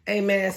Hey man,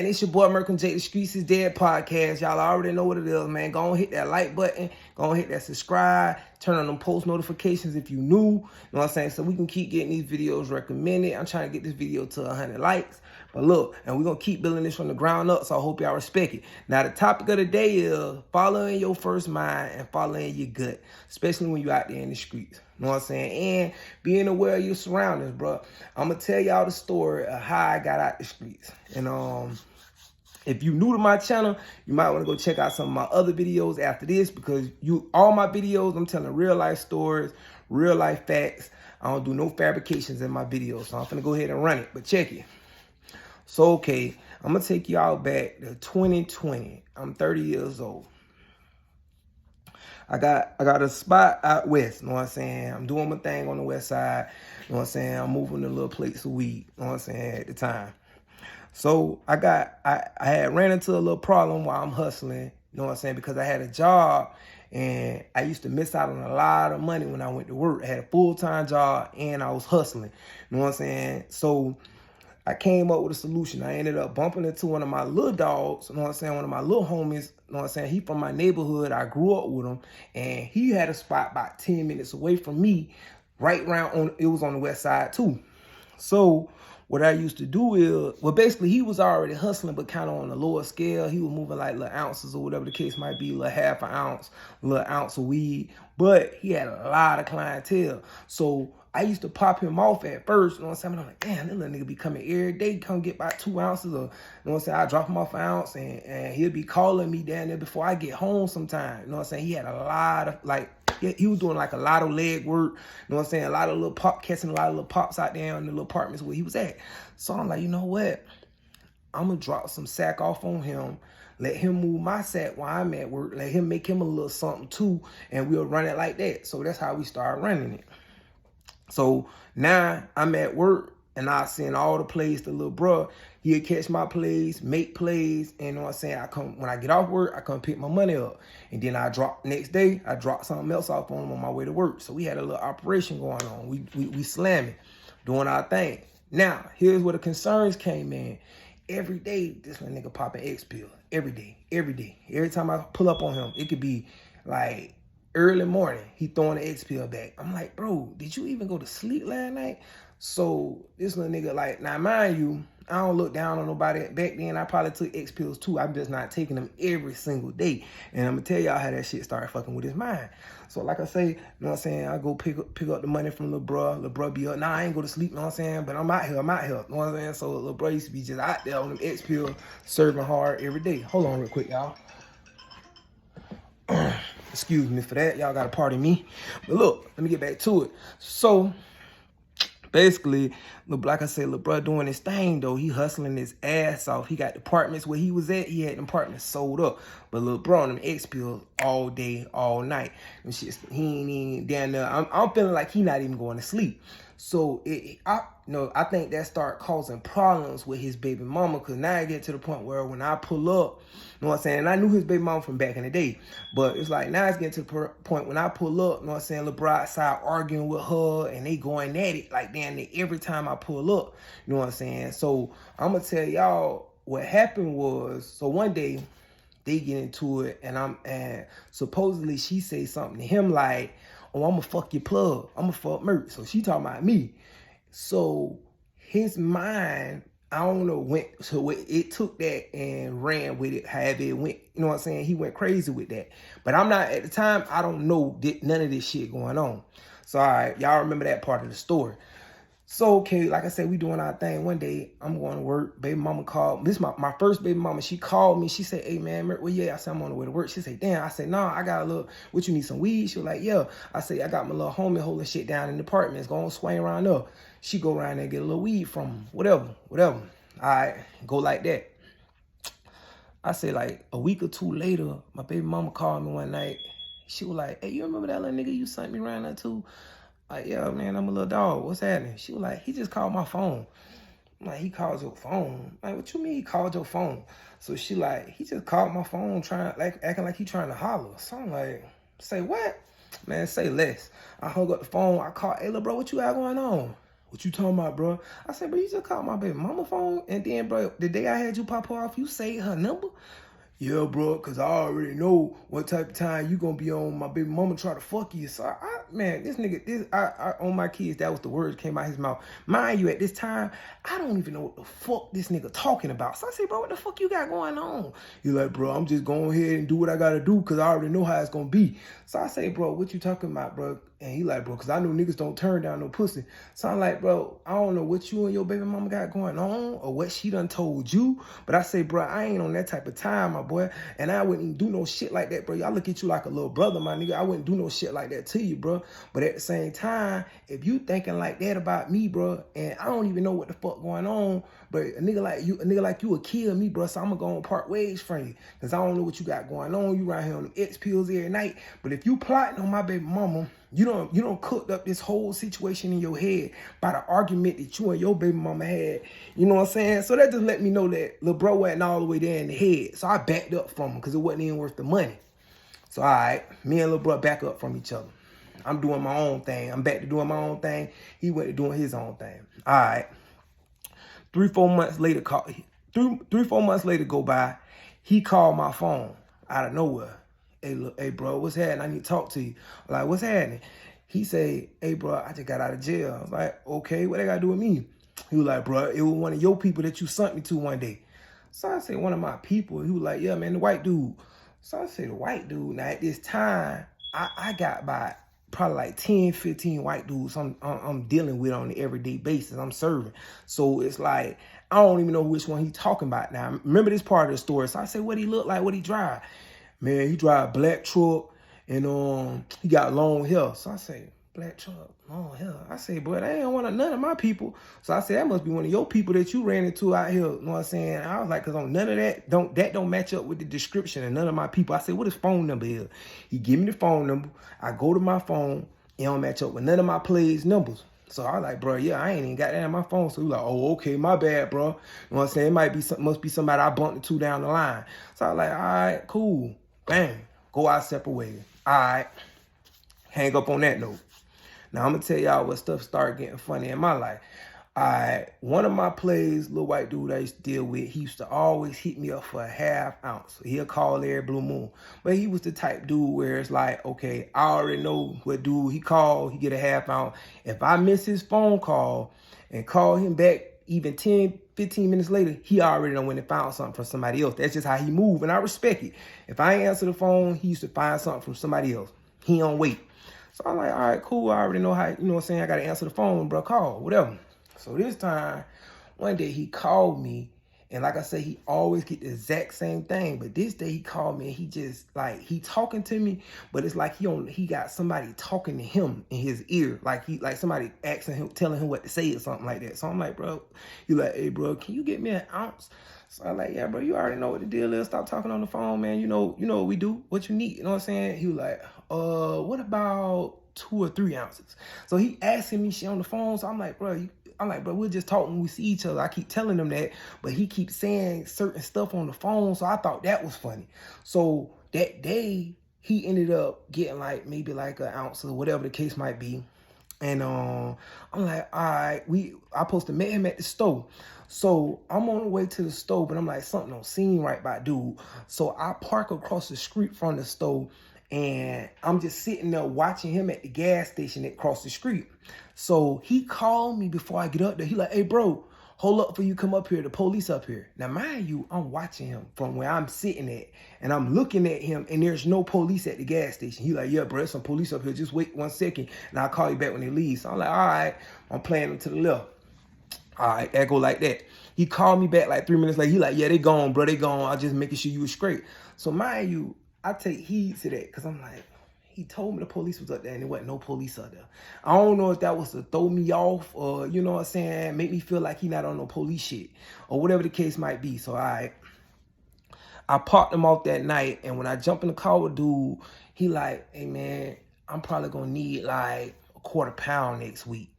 it's your boy Merkin J, the Streets is Dead podcast. Y'all already know what it is, man. Go on hit that like button, go on hit that subscribe, turn on them post notifications if you new. You know what I'm saying? So we can keep getting these videos recommended. I'm trying to get this video to 100 likes. But look, and we're gonna keep building this from the ground up, so I hope y'all respect it. Now the topic of the day is following your first mind and following your gut, especially when you're out there in the streets. You know what I'm saying? And being aware of your surroundings, bro. I'm gonna tell y'all the story of how I got out the streets. And if you new to my channel, you might want to go check out some of my other videos after this, because all my videos, I'm telling real life stories, real life facts. I don't do no fabrications in my videos, so I'm gonna go ahead and run it. But check it. So okay, I'm gonna take y'all back to 2020. I'm 30 years old. I got a spot out west, you know what I'm saying? I'm doing my thing on the west side, you know what I'm saying? I'm moving a little plates of weed, you know what I'm saying, at the time. So I had ran into a little problem while I'm hustling, you know what I'm saying, because I had a job and I used to miss out on a lot of money when I went to work. I had a full-time job and I was hustling, you know what I'm saying? So I came up with a solution. I ended up bumping into one of my little dogs, you know what I'm saying, one of my little homies, you know what I'm saying. He from my neighborhood. I grew up with him, and he had a spot about 10 minutes away from me, right around it was on the west side too. So what I used to do is, well, basically he was already hustling, but kind of on a lower scale. He was moving like little ounces or whatever the case might be, little half an ounce, little ounce of weed, but he had a lot of clientele. So I used to pop him off at first, you know what I'm saying? I'm like, damn, that little nigga be coming every day, come get about 2 ounces, or, you know what I'm saying? I drop him off an ounce, and he'll be calling me down there before I get home sometime, you know what I'm saying? He had a lot of, like, he was doing like a lot of leg work, you know what I'm saying? A lot of little catching a lot of little pops out there in the little apartments where he was at. So I'm like, you know what? I'm gonna drop some sack off on him, let him move my sack while I'm at work, let him make him a little something too, and we'll run it like that. So that's how we started running it. So now I'm at work and I send all the plays to little bro. He'll catch my plays, make plays, and you know what I'm saying? When I get off work, I come pick my money up. And then next day, I drop something else off on him on my way to work. So we had a little operation going on. We slamming, doing our thing. Now, here's where the concerns came in. Every day, this little nigga popping X pill. Every day. Every time I pull up on him, it could be like early morning, he throwing the X pill back. I'm like, bro, did you even go to sleep last night? So this little nigga, like, now mind you, I don't look down on nobody. Back then, I probably took X pills too. I'm just not taking them every single day. And I'm gonna tell y'all how that shit started fucking with his mind. So like I say, you know what I'm saying, I go pick up the money from little bro. Little bro be up. Nah, I ain't go to sleep, you know what I'm saying, but I'm out here, you know what I'm saying? So little bro used to be just out there on them X pills, serving hard every day. Hold on real quick, y'all. Excuse me for that. Y'all gotta pardon me. But look, let me get back to it. So basically, like I said, little bro doing his thing though. He hustling his ass off. He got departments where he was at. He had them apartments sold up. But little bro on them X pills all day, all night. And shit, he ain't even down there. I'm feeling like he not even going to sleep. So I think that start causing problems with his baby mama, because now I get to the point where when I pull up, you know what I'm saying, and I knew his baby mama from back in the day, but it's like now it's getting to the point when I pull up, you know what I'm saying, little bro outside arguing with her, and they going at it like damn near every time I pull up, you know what I'm saying. So I'm gonna tell y'all what happened was, so one day they get into it, and supposedly she say something to him like, oh, I'm gonna fuck your plug, I'm gonna fuck Mert. So she talking about me. So his mind, I don't know, went to it, took that and ran with it, however it went. You know what I'm saying? He went crazy with that. But I'm not, at the time, I don't know none of this shit going on. So all right, y'all remember that part of the story. So, okay, like I said, we doing our thing. One day, I'm going to work. Baby mama called. This is my first baby mama. She called me. She said, hey, man, where you at? I said, I'm on the way to work. She said, damn. I said, nah, I got a little, what, you need some weed? She was like, yeah. I said, I got my little homie holding shit down in the apartments. Go on, swing around up. She go around there and get a little weed from him. Whatever. All right, go like that. I say, like, a week or two later, my baby mama called me one night. She was like, hey, you remember that little nigga you sent me around there too? Like, yeah, man, I'm a little dog. What's happening? She was like, he just called my phone. I'm like, he called your phone? Like, what you mean he called your phone? So she like, he just called my phone, acting like he trying to holler. So I'm like, say what? Man, say less. I hung up the phone. I called, hey, little bro, what you got going on? What you talking about, bro? I said, bro, you just called my baby mama phone, and then, bro, the day I had you pop her off, you saved her number? Yeah, bro, because I already know what type of time you going to be on my baby mama try to fuck you. So, man, this nigga, on my kids, that was the words came out his mouth. Mind you, at this time, I don't even know what the fuck this nigga talking about. So I say, bro, what the fuck you got going on? He like, bro, I'm just going ahead and do what I got to do because I already know how it's going to be. So I say, bro, what you talking about, bro? And he like, bro, because I know niggas don't turn down no pussy. So I'm like, bro, I don't know what you and your baby mama got going on or what she done told you. But I say, bro, I ain't on that type of time, my boy. And I wouldn't do no shit like that, bro. I look at you like a little brother, my nigga. I wouldn't do no shit like that to you, bro. But at the same time, if you thinking like that about me, bro, and I don't even know what the fuck going on, but a nigga like you will kill me, bro. So I'm gonna go on part ways from you. Because I don't know what you got going on. You right here on them X pills every night. But if you plotting on my baby mama, you don't cooked up this whole situation in your head by the argument that you and your baby mama had. You know what I'm saying? So that just let me know that lil' bro wasn't all the way there in the head. So I backed up from him because it wasn't even worth the money. So all right, me and lil' bro back up from each other. I'm doing my own thing. I'm back to doing my own thing. He went to doing his own thing. All right. 3-4 months later, 3-4 months later go by, he called my phone out of nowhere. Hey, look, hey, bro, what's happening? I need to talk to you. I'm like, what's happening? He say, hey, bro, I just got out of jail. I was like, okay, what they got to do with me? He was like, bro, it was one of your people that you sent me to one day. So I said, one of my people. He was like, yeah, man, the white dude. So I said, the white dude. Now, at this time, I got by probably like 10, 15 white dudes I'm dealing with on an everyday basis. I'm serving. So it's like, I don't even know which one he talking about now. Remember this part of the story. So I said, what he look like, what he drive? Man, he drive a black truck and he got long hair. So I say, black truck, long hair. I say, boy, that ain't one of none of my people. So I said, that must be one of your people that you ran into out here. You know what I'm saying? I was like, cause on none of that don't match up with the description of none of my people. I said, what his phone number is? He give me the phone number. I go to my phone. It don't match up with none of my plays numbers. So I was like, bro, yeah, I ain't even got that on my phone. So he like, oh, okay, my bad, bro. You know what I'm saying? It must be somebody I bumped into down the line. So I was like, all right, cool. Bang, go our separate ways. All right, hang up on that note. Now, I'm going to tell y'all what stuff started getting funny in my life. All right, one of my plays, little white dude I used to deal with, he used to always hit me up for a half ounce. So he'll call every blue moon. But he was the type dude where it's like, okay, I already know what dude he called, he get a half ounce. If I miss his phone call and call him back even 10, 15 minutes later, he already done went and found something from somebody else. That's just how he moved, and I respect it. If I ain't answer the phone, he used to find something from somebody else. He don't wait. So I'm like, all right, cool. I already know how, you know what I'm saying? I got to answer the phone, bro, call, whatever. So this time, one day he called me, and like I said, he always get the exact same thing. But this day he called me, and he just like, he talking to me, but it's like he got somebody talking to him in his ear, like somebody asking him, telling him what to say or something like that. So I'm like, bro, you like, hey, bro, can you get me an ounce? So I'm like, yeah, bro, you already know what the deal is. Stop talking on the phone, man. You know what we do. What you need? You know what I'm saying? He was like, what about 2 or 3 ounces? So he asking me shit on the phone. So I'm like, bro, we'll just talk when we see each other. I keep telling him that, but he keeps saying certain stuff on the phone. So I thought that was funny. So that day he ended up getting like maybe like an ounce or whatever the case might be. And I'm like, all right, I supposed to meet him at the store. So I'm on the way to the store, but I'm like, something don't seem right by dude. So I park across the street from the store, and I'm just sitting there watching him at the gas station across the street. So he called me before I get up there. He like, hey, bro, hold up before you come up here. The police up here. Now, mind you, I'm watching him from where I'm sitting at, and I'm looking at him, and there's no police at the gas station. He like, yeah, bro, there's some police up here. Just wait 1 second, and I'll call you back when they leave. So I'm like, all right, I'm playing them to the left. All right, that go like that. He called me back like 3 minutes later. He like, yeah, they gone, bro, they gone. I just making sure you was straight. So mind you, I take heed to that because I'm like, he told me the police was up there and there wasn't no police up there. I don't know if that was to throw me off or, you know what I'm saying, make me feel like he not on no police shit or whatever the case might be. So I parked him off that night, and when I jump in the car with dude, he like, hey, man, I'm probably going to need like a £1/4 next week.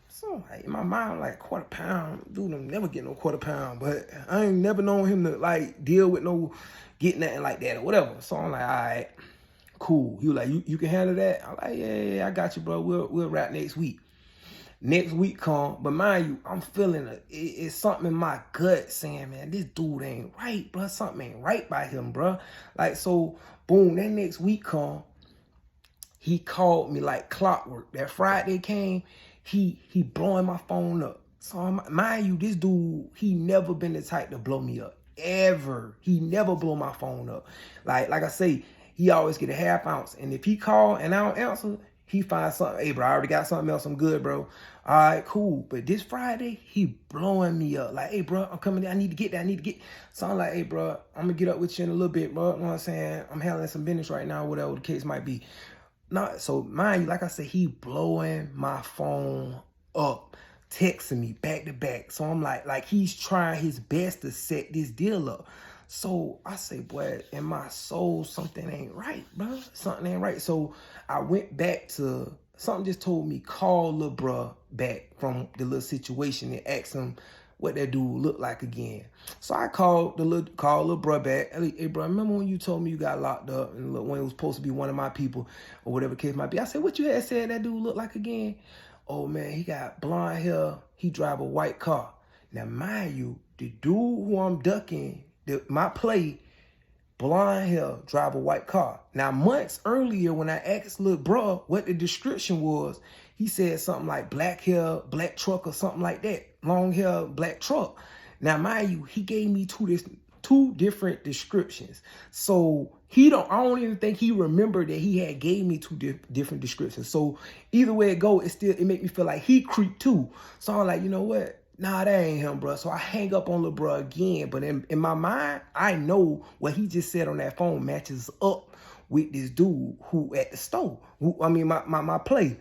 So like, in my mind, like £1/4, dude, I'm never getting no £1/4, but I ain't never known him to like deal with no getting nothing like that or whatever. So I'm like, all right, cool. He was like, you can handle that? I'm like, yeah, I got you, bro. We'll wrap next week. Next week come, but mind you, I'm feeling it's something in my gut saying, man, this dude ain't right, bro. Something ain't right by him, bro. Like, so, boom, that next week come, he called me like clockwork. That Friday came, he blowing my phone up. So mind you, this dude, he never been the type to blow me up. Ever. He never blow my phone up. Like I say, he always get a half ounce. And if he call and I don't answer, he finds something. Hey, bro, I already got something else. I'm good, bro. All right, cool. But this Friday, he blowing me up. Like, hey, bro, I'm coming in. I need to get that. So I'm like, hey, bro, I'm going to get up with you in a little bit, bro. You know what I'm saying? I'm handling some business right now, whatever the case might be. Not so mind you, like I said, he blowing my phone up, texting me back to back. So I'm like he's trying his best to set this deal up. So I say, boy, in my soul, something ain't right, bro. Something ain't right. So I went back to something just told me call lil' bruh back from the little situation and ask him what that dude looked like again. So I called lil' bruh back. Hey, bro, remember when you told me you got locked up and when it was supposed to be one of my people or whatever the case might be? I said, what you had said that dude looked like again? Oh, man, he got blonde hair. He drive a white car. Now, mind you, the dude who I'm ducking, my play, blonde hair, drive a white car. Now, months earlier, when I asked lil' bruh what the description was, he said something like black hair, black truck or something like that. Long hair, black truck. Now, mind you, he gave me two different descriptions. So I don't even think he remembered that he had gave me two different descriptions. So either way it go, it make me feel like he creeped too. So I'm like, you know what? Nah, that ain't him, bro. So I hang up on lil' bro again. But in my mind, I know what he just said on that phone matches up with this dude who at the store. My play.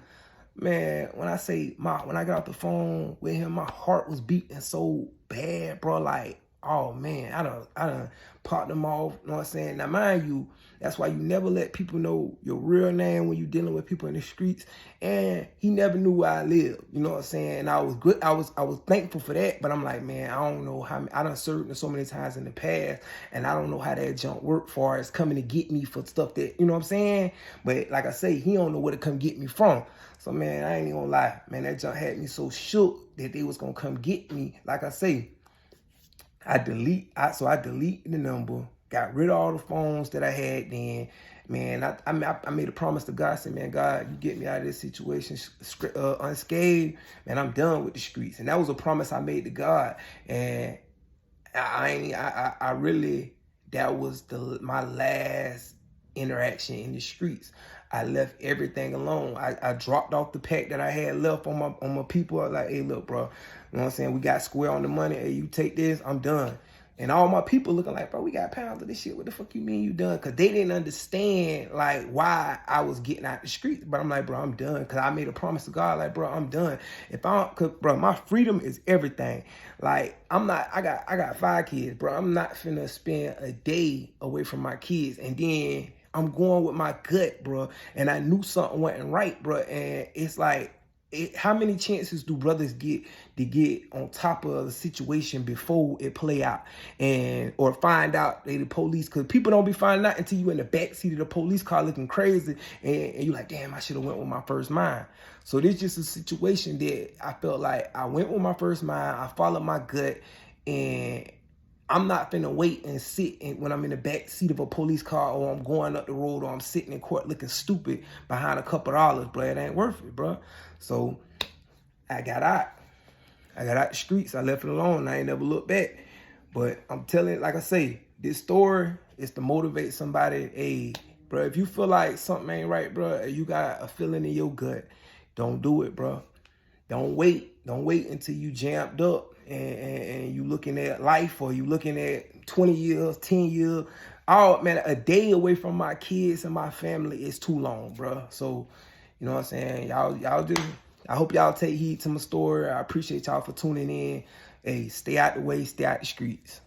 Man, when I got off the phone with him, my heart was beating so bad, bro. Like, oh man, I done popped them off. You know what I'm saying? Now, mind you, that's why you never let people know your real name when you're dealing with people in the streets. And he never knew where I lived. You know what I'm saying? And I was good. I was thankful for that. But I'm like, man, I don't know how I done served so many times in the past, and I don't know how that junk worked far as coming to get me for stuff that, you know what I'm saying? But like I say, he don't know where to come get me from. So man, I ain't even gonna lie, man, that junk had me so shook that they was gonna come get me. Like I say, I deleted the number, got rid of all the phones that I had then. Man, I made a promise to God. I said, man, God, you get me out of this situation unscathed. Man, I'm done with the streets. And that was a promise I made to God. And that was my last interaction in the streets. I left everything alone. I dropped off the pack that I had left on my people. I was like, hey, look, bro, you know what I'm saying? We got square on the money. Hey, you take this, I'm done. And all my people looking like, bro, we got pounds of this shit. What the fuck you mean you done? Because they didn't understand, like, why I was getting out the streets. But I'm like, bro, I'm done. Because I made a promise to God, like, bro, I'm done. Bro, my freedom is everything. Like, I got 5 kids, bro. I'm not finna spend a day away from my kids. And then I'm going with my gut, bro. And I knew something wasn't right, bro. And it's like, how many chances do brothers get to get on top of the situation before it play out or find out they the police? Because people don't be finding out until you in the backseat of the police car looking crazy and you like, damn, I should have went with my first mind. So this just a situation that I felt like I went with my first mind, I followed my gut, and I'm not finna wait and sit when I'm in the back seat of a police car or I'm going up the road or I'm sitting in court looking stupid behind a couple dollars, bro. It ain't worth it, bro. So I got out. I got out the streets. I left it alone. I ain't never looked back. But I'm telling, like I say, this story is to motivate somebody. Hey, bro, if you feel like something ain't right, bro, you got a feeling in your gut, don't do it, bro. Don't wait. Don't wait until you jammed up and you looking at life or you looking at 20 years, 10 years. Oh, man, a day away from my kids and my family is too long, bro. So, you know what I'm saying? I hope y'all take heed to my story. I appreciate y'all for tuning in. Hey, stay out the way, stay out the streets.